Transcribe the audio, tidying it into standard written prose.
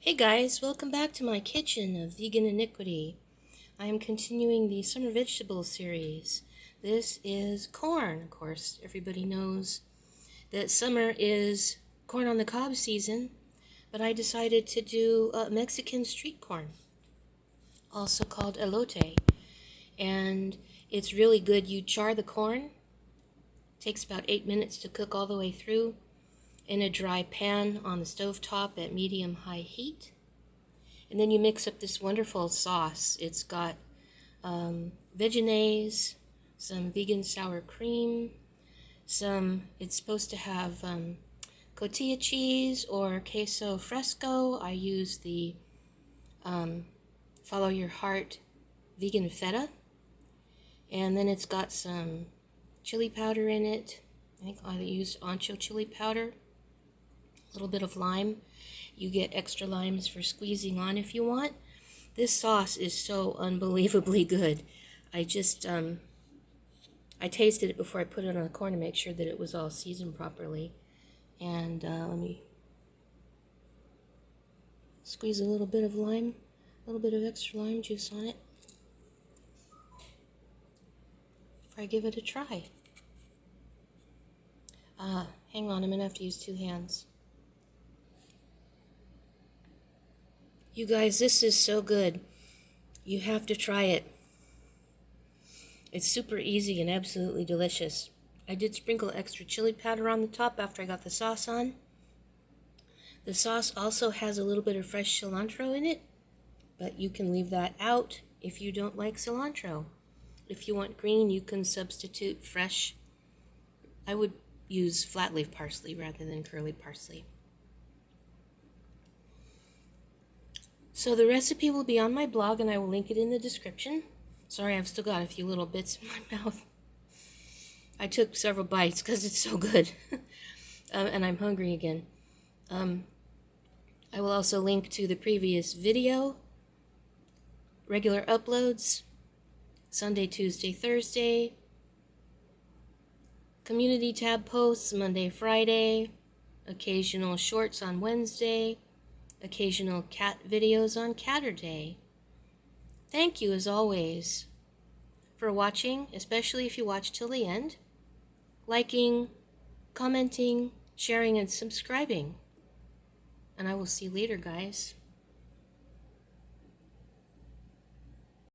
Hey guys, welcome back to my kitchen of vegan iniquity. I am continuing the summer vegetable series. This is corn. Of course, everybody knows that summer is corn on the cob season, but I decided to do Mexican street corn, also called elote. And it's really good. You char the corn. It takes about 8 minutes to cook all the way through in a dry pan on the stove top at medium-high heat. And then you mix up this wonderful sauce. It's got veggies, some vegan sour cream, it's supposed to have cotija cheese or queso fresco. I use the Follow Your Heart vegan feta. And then it's got some chili powder in it. I think I used ancho chili powder, a little bit of lime. You get extra limes for squeezing on if you want. This sauce is so unbelievably good. I tasted it before I put it on the corn to make sure that it was all seasoned properly. And let me squeeze a little bit of lime, a little bit of extra lime juice on it before I give it a try. Hang on, I'm going to have to use two hands. You guys, this is so good. You have to try it. It's super easy and absolutely delicious. I did sprinkle extra chili powder on the top after I got the sauce on. The sauce also has a little bit of fresh cilantro in it, but you can leave that out if you don't like cilantro. If you want green, you can substitute fresh. I would use flat leaf parsley rather than curly parsley. So the recipe will be on my blog and I will link it in the description. Sorry, I've still got a few little bits in my mouth. I took several bites because it's so good. And I'm hungry again. I will also link to the previous video, regular uploads, Sunday, Tuesday, Thursday, community tab posts, Monday, Friday, occasional shorts on Wednesday, occasional cat videos on Catterday. Thank you, as always, for watching, especially if you watch till the end, liking, commenting, sharing, and subscribing. And I will see you later, guys.